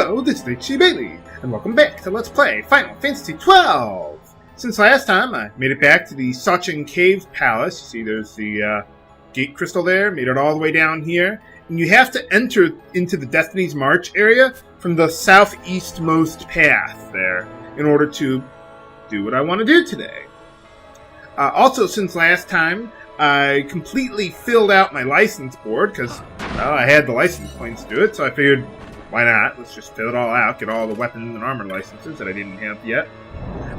Hello, this is XII, and welcome back to Let's Play Final Fantasy XII! Since last time, I made it back to the Sochen Cave Palace. You see there's the gate crystal there, made it all the way down here. And you have to enter into the Destiny's March area from the southeastmost path there in order to do what I want to do today. Also, since last time, I completely filled out my license board because, well, I had the license points to do it, so I figured, why not? Let's just fill it all out, get all the weapons and armor licenses that I didn't have yet.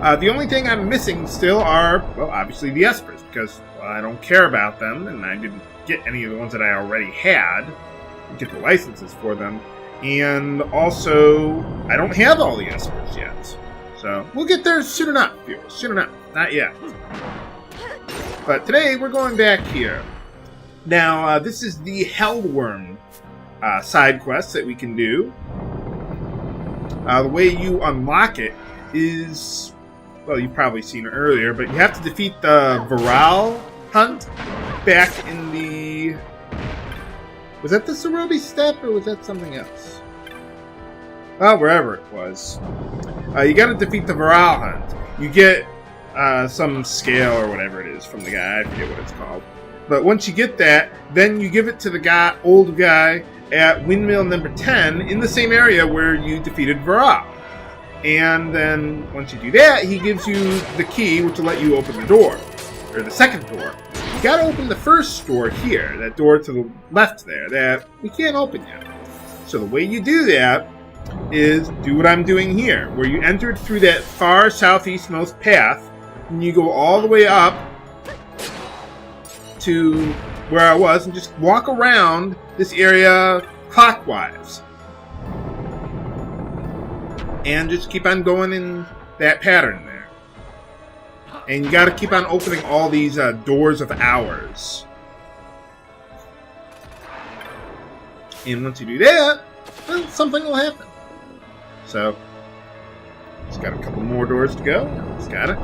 The only thing I'm missing still are, well, obviously the Espers, because I don't care about them, and I didn't get any of the ones that I already had, get the licenses for them, and also, I don't have all the Espers yet. So, we'll get there soon enough, viewers, soon enough, not yet. But today, we're going back here. Now, this is the Hell Wyrm side quest that we can do. The way you unlock it is, well, you've probably seen it earlier, but you have to defeat the Viral hunt back in the... Was that the Sarobi Steppe, or was that something else? Well, wherever it was. You gotta defeat the Viral hunt. You get some scale or whatever it is from the guy, I forget what it's called. But once you get that, then you give it to the old guy at windmill number 10 in the same area where you defeated Viral. And then once you do that, he gives you the key, which will let you open the door, or the second door. You gotta open the first door here, that door to the left there, that we can't open yet. So the way you do that is do what I'm doing here, where you entered through that far southeastmost path, and you go all the way up to where I was, and just walk around this area clockwise. And just keep on going in that pattern there. And you gotta keep on opening all these doors of hours. And once you do that, well, something will happen. So, just got a couple more doors to go. Just got it.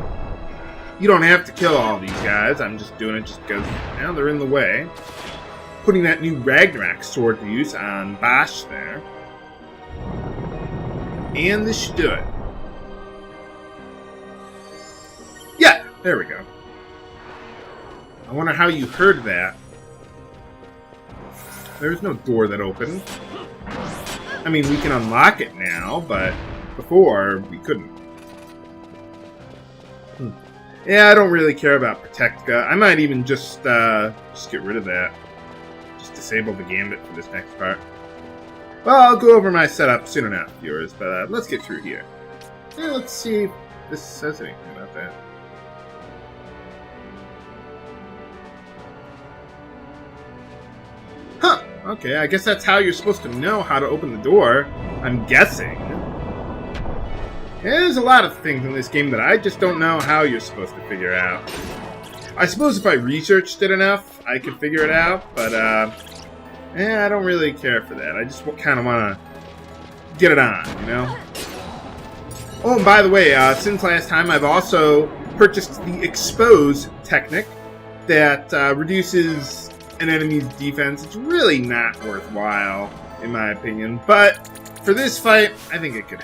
You don't have to kill all these guys. I'm just doing it just because, now they're in the way. Putting that new Ragnarok sword to use on Bosch there. And this should do it. Yeah, there we go. I wonder how you heard that. There's no door that opened. I mean, we can unlock it now, but before, we couldn't. Yeah, I don't really care about Protectica. I might even just get rid of that. Just disable the gambit for this next part. Well, I'll go over my setup soon enough, viewers, but let's get through here. Yeah, let's see if this says anything about that. Huh, okay, I guess that's how you're supposed to know how to open the door, I'm guessing. There's a lot of things in this game that I just don't know how you're supposed to figure out. I suppose if I researched it enough, I could figure it out, but I don't really care for that. I just kind of want to get it on, you know? Oh, and by the way, since last time, I've also purchased the Expose technique that reduces an enemy's defense. It's really not worthwhile, in my opinion, but for this fight, I think it could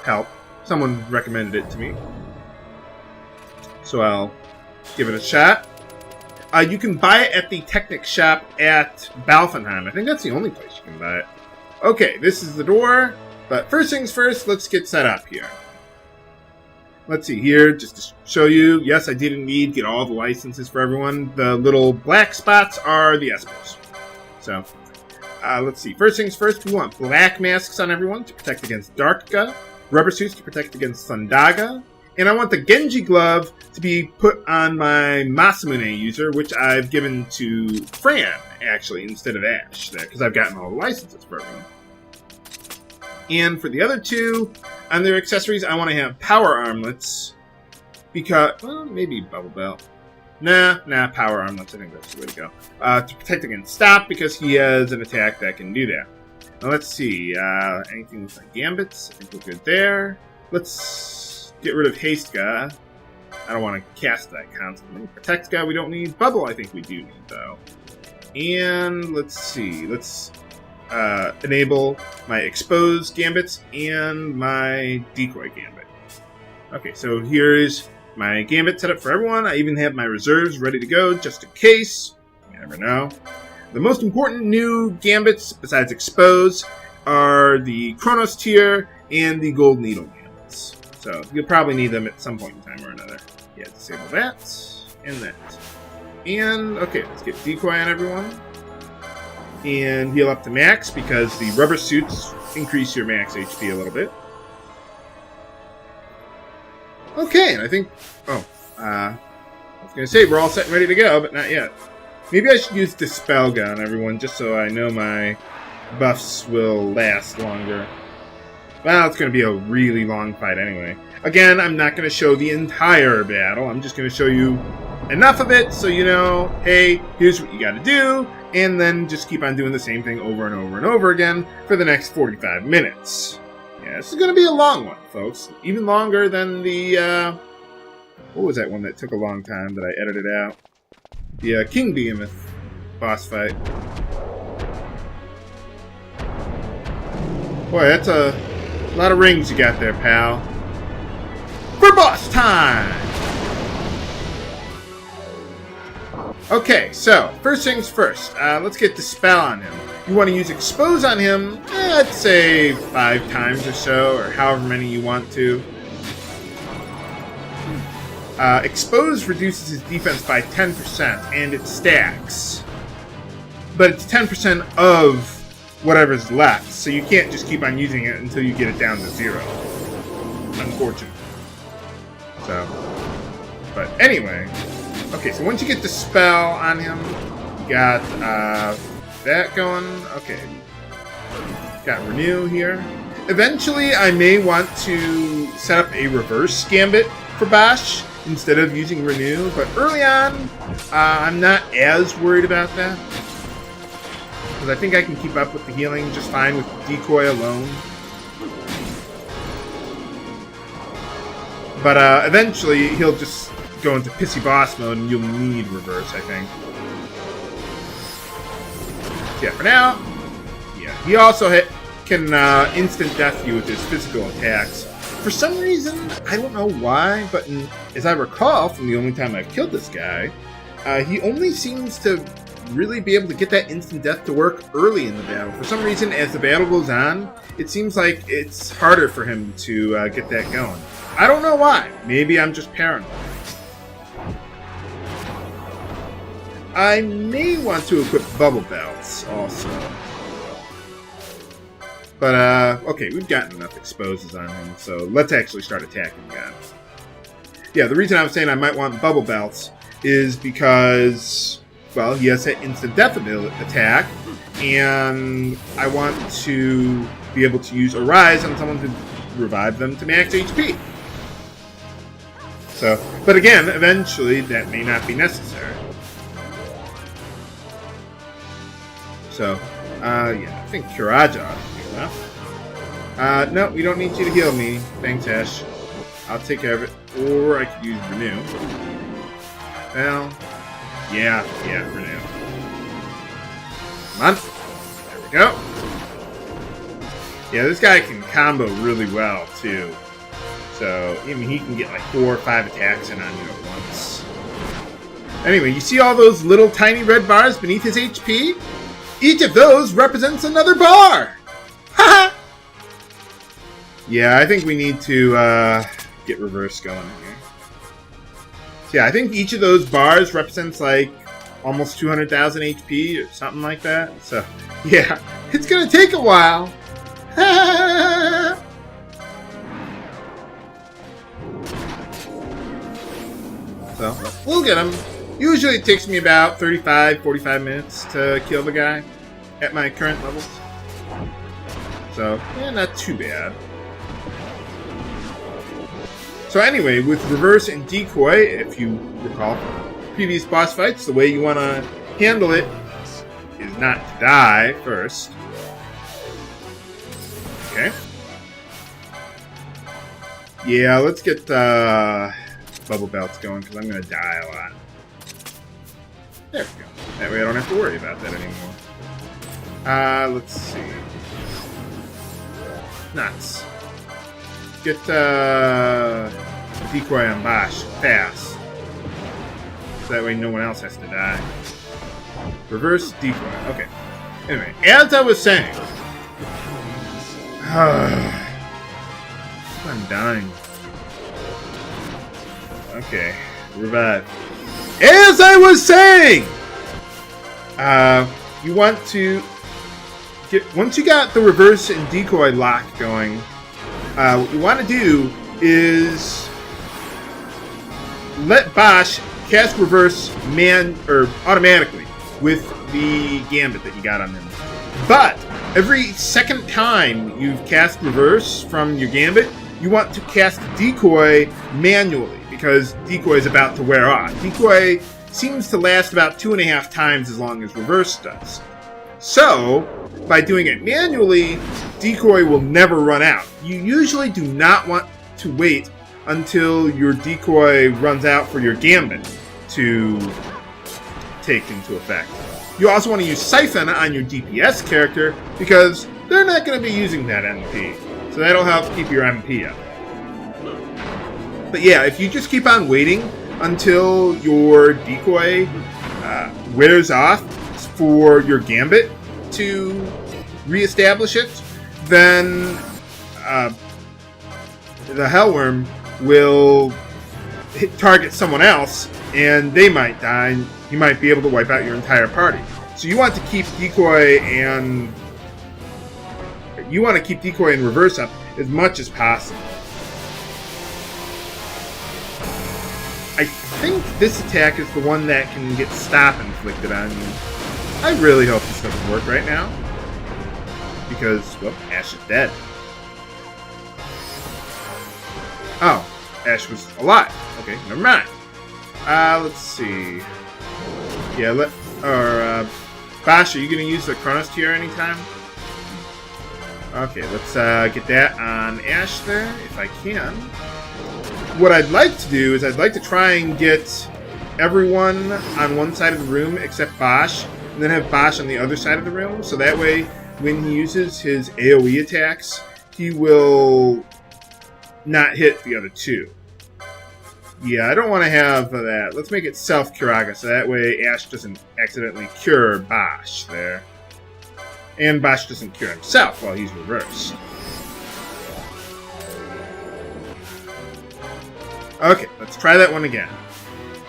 help. Someone recommended it to me, so I'll give it a shot. You can buy it at the Technic shop at Balfenheim. I think that's the only place you can buy it. Okay, this is the door, but first things first, let's get set up here. Let's see here, just to show you, yes, I did indeed get all the licenses for everyone. The little black spots are the Espers. So, let's see. First things first, we want black masks on everyone to protect against Darkga. Rubber suits to protect against Sundaga. And I want the Genji glove to be put on my Masamune user, which I've given to Fran, actually, instead of Ash, there, because I've gotten all the licenses for them. And for the other two, on their accessories, I want to have power armlets, because, well, maybe Bubble Belt. Nah, power armlets, I think that's the way to go. To protect against Stop, because he has an attack that can do that. Now let's see, anything with my gambits, I think we're good there. Let's get rid of Hastega. I don't want to cast that constantly. Protectga we don't need. Bubble I think we do need, though. And let's see, let's enable my expose gambits and my decoy gambit. Okay, so here's my gambit set up for everyone. I even have my reserves ready to go just in case. You never know. The most important new gambits, besides expose, are the Chronos tier and the Gold Needle gambits. So you'll probably need them at some point in time or another. Yeah, disable that and that. And, okay, let's get decoy on everyone. And heal up to max because the rubber suits increase your max HP a little bit. Okay, and I think... Oh, I was going to say we're all set and ready to go, but not yet. Maybe I should use Dispel Gun, everyone, just so I know my buffs will last longer. Well, it's going to be a really long fight anyway. Again, I'm not going to show the entire battle. I'm just going to show you enough of it so you know, hey, here's what you got to do, and then just keep on doing the same thing over and over and over again for the next 45 minutes. Yeah, this is going to be a long one, folks. Even longer than the, what was that one that took a long time that I edited out? The King Behemoth boss fight. Boy, that's a lot of rings you got there, pal. For boss time! Okay, so, first things first. Let's get Dispel on him. You want to use Expose on him, let's say 5 times or so, or however many you want to. Expose reduces his defense by 10%, and it stacks. But it's 10% of whatever's left, so you can't just keep on using it until you get it down to 0. Unfortunately. So, but anyway, okay, so once you get the spell on him, you got that going. Okay, got Renew here. Eventually, I may want to set up a reverse gambit for Bosch instead of using Renew, but early on, I'm not as worried about that. Because I think I can keep up with the healing just fine with Decoy alone. But eventually, he'll just go into Pissy Boss mode and you'll need reverse, I think. So yeah, for now, yeah. He also can instant death you with his physical attacks. For some reason, I don't know why, but as I recall from the only time I've killed this guy, he only seems to really be able to get that instant death to work early in the battle. For some reason, as the battle goes on, it seems like it's harder for him to get that going. I don't know why. Maybe I'm just paranoid. I may want to equip bubble belts also. But, okay, we've gotten enough exposes on him, so let's actually start attacking again. Yeah, the reason I was saying I might want bubble belts is because, well, he has that instant death attack, and I want to be able to use Arise on someone to revive them to max HP. So, but again, eventually that may not be necessary. So, yeah, I think Kiraja ought to be enough. No, we don't need you to heal me. Thanks, Ash. I'll take care of it. Or I could use Renew. Well, yeah, Renew. Come on. There we go. Yeah, this guy can combo really well, too. So, I mean, he can get like 4 or 5 attacks in on you at once. Anyway, you see all those little tiny red bars beneath his HP? Each of those represents another bar! Haha! Yeah, I think we need to get reverse going here. So yeah, I think each of those bars represents like almost 200,000 HP or something like that. So, yeah, it's gonna take a while. So, we'll get him. Usually it takes me about 35, 45 minutes to kill the guy at my current levels. So, yeah, not too bad. So anyway, with Reverse and Decoy, if you recall previous boss fights, the way you want to handle it is not to die first. Okay. Yeah, let's get bubble belts going, because I'm going to die a lot. There we go. That way I don't have to worry about that anymore. Let's see. Nuts. Get decoy on Bosch fast. So that way no one else has to die. Reverse decoy. Okay. Anyway, as I was saying. I'm dying. Okay. Revive. As I was saying! You want to get, once you got the reverse and decoy lock going, what you want to do is let Bosch cast reverse automatically with the gambit that you got on him. But every second time you've cast reverse from your gambit, you want to cast decoy manually because decoy is about to wear off. Decoy seems to last about 2.5 times as long as reverse does. So, by doing it manually, decoy will never run out. You usually do not want to wait until your decoy runs out for your gambit to take into effect. You also want to use Siphon on your DPS character because they're not going to be using that MP. So that'll help keep your MP up. But yeah, if you just keep on waiting until your decoy wears off for your gambit to reestablish it, then the Hell Wyrm will target someone else and they might die and you might be able to wipe out your entire party. So you want to keep decoy and reverse up as much as possible. I think this attack is the one that can get stop inflicted on you. I really hope this doesn't work right now. Because, well, Ash is dead. Oh, Ash was alive. Okay, never mind. Let's see. Yeah, Bosch, are you going to use the Chronos Tier anytime? Okay, let's get that on Ash there, if I can. What I'd like to do is I'd like to try and get everyone on one side of the room except Bosch, and then have Bosch on the other side of the room, so that way when he uses his AoE attacks, he will not hit the other two. Yeah, I don't want to have that. Let's make it self-Curaga, so that way Ash doesn't accidentally cure Bosch there. And Bosch doesn't cure himself while he's reversed. Okay, let's try that one again.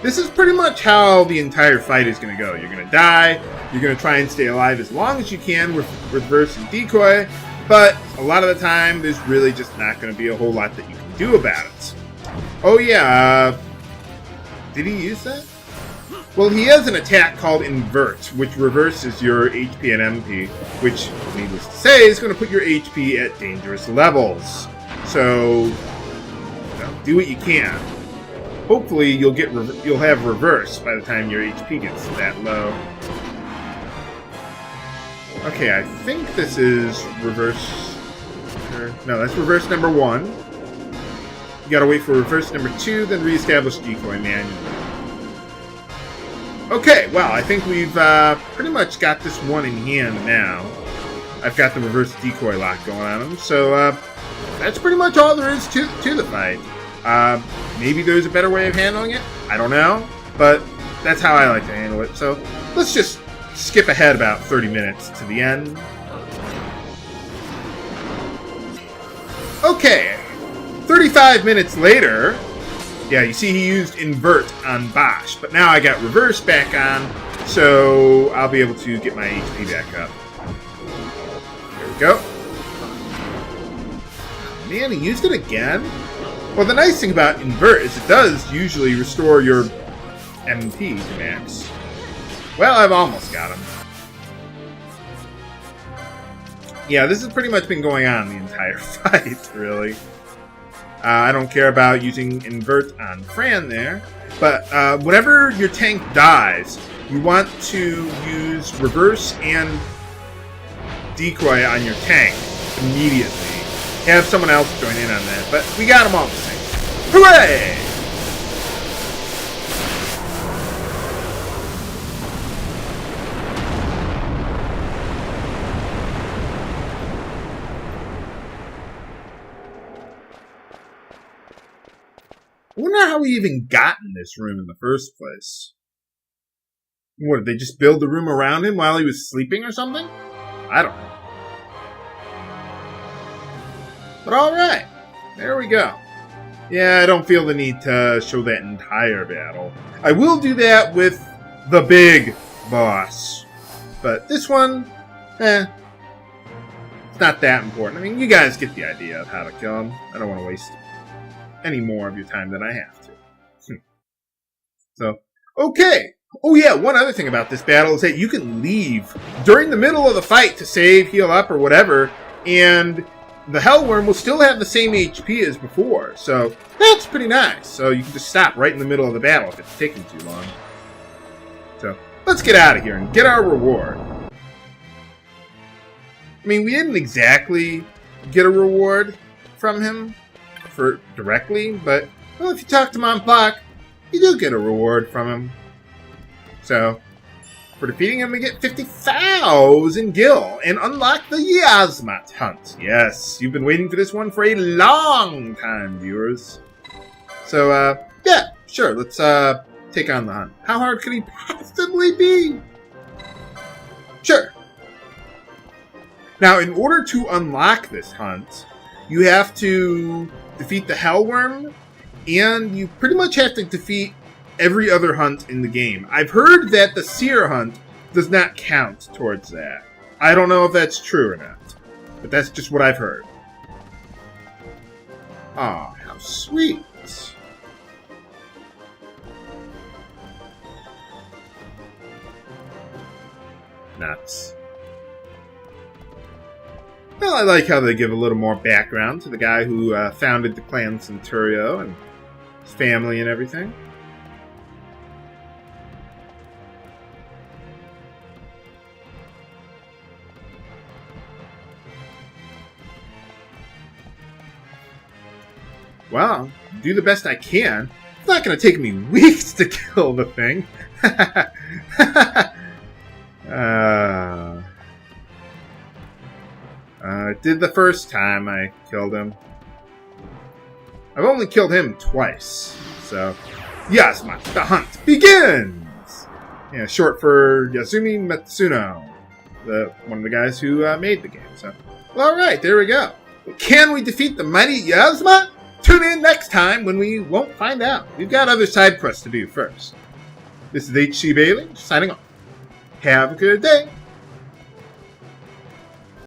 This is pretty much how the entire fight is going to go. You're going to die, you're going to try and stay alive as long as you can with reverse and decoy, but a lot of the time there's really just not going to be a whole lot that you can do about it. Oh yeah, did he use that? Well, he has an attack called Invert, which reverses your HP and MP, which, needless to say, is going to put your HP at dangerous levels. So, do what you can. Hopefully, you'll have reverse by the time your HP gets that low. Okay, I think this is reverse. No, that's reverse number 1. You gotta wait for reverse number 2, then reestablish decoy manually. Okay, well, I think we've pretty much got this one in hand now. I've got the reverse decoy lock going on him, so that's pretty much all there is to the fight. Maybe there's a better way of handling it, I don't know, but that's how I like to handle it. So let's just skip ahead about 30 minutes to the end. Okay, 35 minutes later, yeah, you see he used Invert on Bosch, but now I got reverse back on, so I'll be able to get my HP back up. There we go. Man, he used it again? Well, the nice thing about Invert is it does usually restore your MP to max. Well, I've almost got him. Yeah, this has pretty much been going on the entire fight, really. I don't care about using Invert on Fran there, but whenever your tank dies, you want to use reverse and decoy on your tank immediately. Have someone else join in on that, but we got them all the same. Hooray! I wonder how we even got in this room in the first place. What, did they just build the room around him while he was sleeping or something? I don't know. But alright, there we go. Yeah, I don't feel the need to show that entire battle. I will do that with the big boss. But this one, it's not that important. I mean, you guys get the idea of how to kill him. I don't want to waste any more of your time than I have to. So, okay. Oh yeah, one other thing about this battle is that you can leave during the middle of the fight to save, heal up, or whatever, and the Hell Wyrm will still have the same HP as before, so that's pretty nice. So you can just stop right in the middle of the battle if it's taking too long. So let's get out of here and get our reward. I mean, we didn't exactly get a reward from him directly, but well, if you talk to Mont Blanc, you do get a reward from him. So for defeating him, we get 50,000 gil and unlock the Yiazmat hunt. Yes, you've been waiting for this one for a long time, viewers. So, yeah, sure, let's take on the hunt. How hard could he possibly be? Sure. Now, in order to unlock this hunt, you have to defeat the Hell Wyrm, and you pretty much have to defeat every other hunt in the game. I've heard that the Seer hunt does not count towards that. I don't know if that's true or not, but that's just what I've heard. Aw, how sweet. Nuts. Well, I like how they give a little more background to the guy who founded the clan Centurio and his family and everything. Well, do the best I can. It's not going to take me weeks to kill the thing. I did the first time I killed him. I've only killed him twice. So, Yiazmat, the hunt begins! Yeah, short for Yasumi Matsuno, one of the guys who made the game. So, well, alright, there we go. But can we defeat the mighty Yiazmat? Tune in next time when we won't find out. We've got other side quests to do first. This is XII Bailey, signing off. Have a good day.